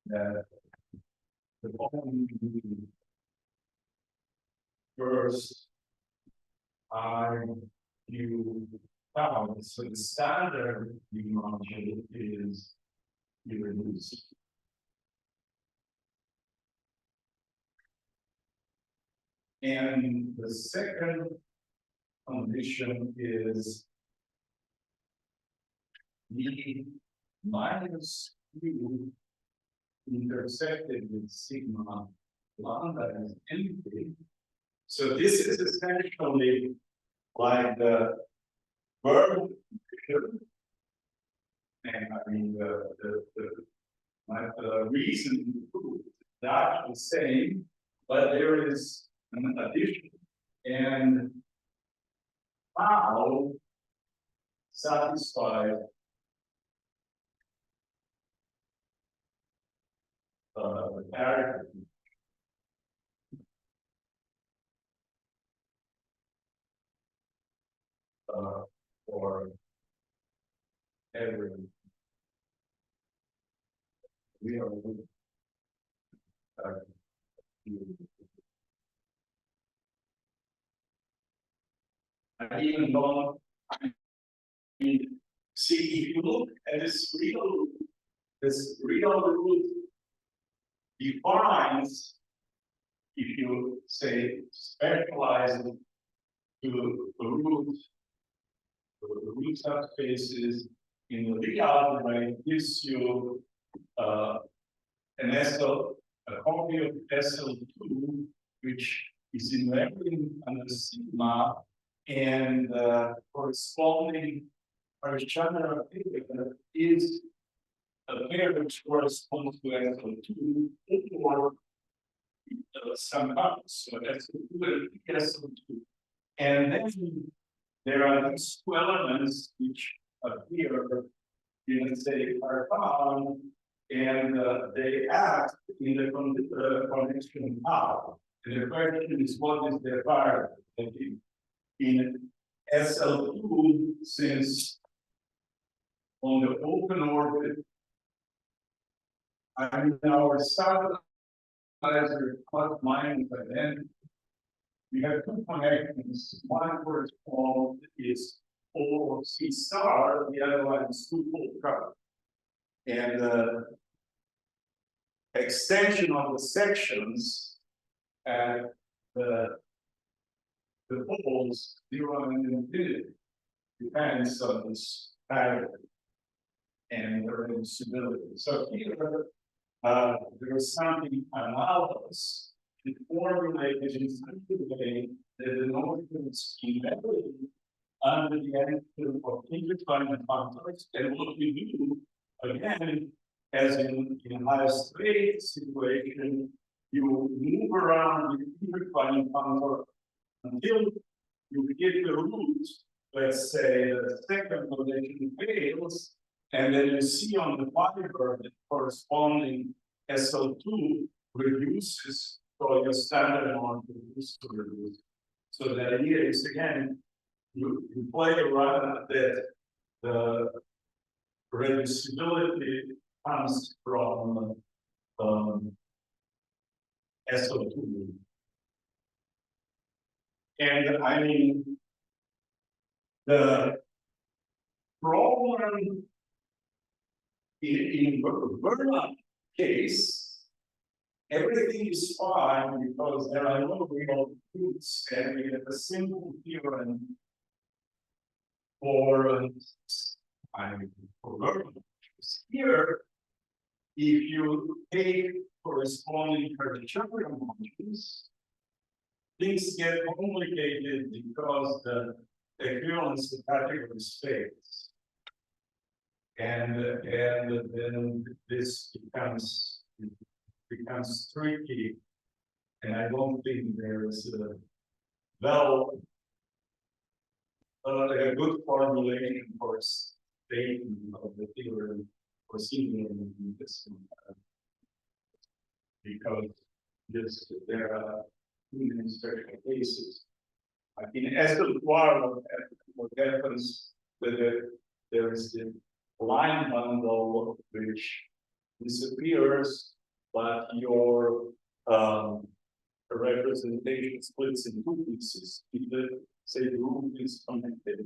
that the following first you found, so the standard module is irreducible. And the second condition is the minus Q intersected with sigma lambda is empty. So this is essentially like the verb, and I mean the reason that the same, but there is an addition, and how satisfied the character for every real I even don't see if you look at this real root defines, if you say specialize to the root subspaces in the Lie algebra, it gives you an SL, a copy of SL2, which is invariant under sigma, and corresponding Arishchandra figure is a pair which corresponds to SL2 or some others. So SL2 and SL2. And then there are these two elements which appear in, let's say, are found, and they act in the connection how. And the question is, what is their variable? In SL2, since on the open orbit, I'm in our standard as your plus minus, and then you have two connections. One corresponds is O of C star, the other one is 2 full cup. And the extension of the sections at the poles 0 and infinity depends on this pattern and their instability. So here, there is something analogous to formulate in such a way that the notion is embedded under the attitude of intertwined functors. And what we do, again, as in high straight situation, you move around the intertwined functor until you get the root, let's say the second relation fails, and then you see on the fiber that corresponding SO2 reduces, so your standard amount reduces to reduce. So the idea is again, you play around that the reducibility comes from SO2. And I mean, the problem in burnout case, everything is fine because there are no real roots, and we have a simple theorem for burnout. Here, if you take corresponding Cartesian modules, things get complicated because the equivalence of categories fails. And then this becomes tricky. And I don't think there is a good formulation for statement of the theorem for singular in this because there are too many special cases. I mean, as to what happens with there is the line bundle which disappears, but your representation splits in two pieces. If say the group is connected.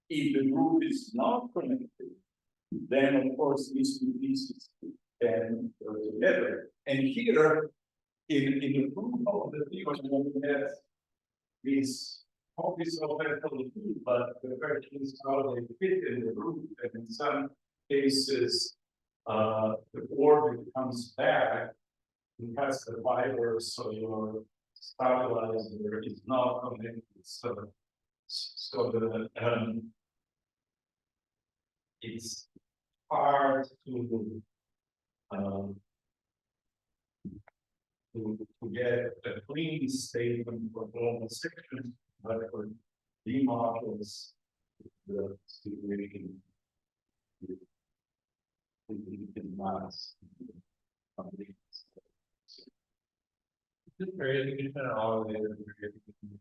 If the group is not connected, then of course these two pieces can go together. And here, in the proof of the theorem, we have these copies of SO2, but the question is how they fit in the group. And in some cases, the orbit comes back and cuts the fiber, so your stabilizer is not connected. So it's hard to get a clean statement for global sections, but for D modules, the situation in mass. This very education and all of the other you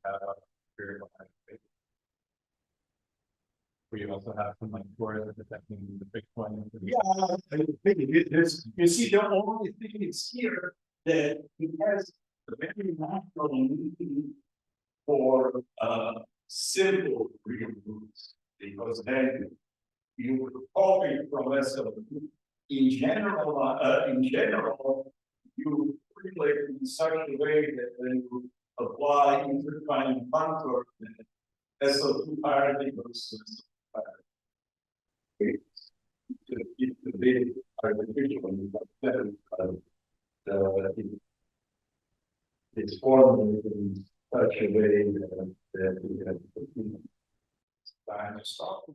have a very behind space. Where you also have some like tourism affecting the Bitcoin. Yeah, I think it is. You see, the only thing is here that it has a very natural need for simple real roots, because then you would copy from SO2. In general, you relate in such a way that when you apply intertwining functor, SO2 parity goes to SO2 parity. It's a bit artificial, but it's formulated in such a way that we have time to stop.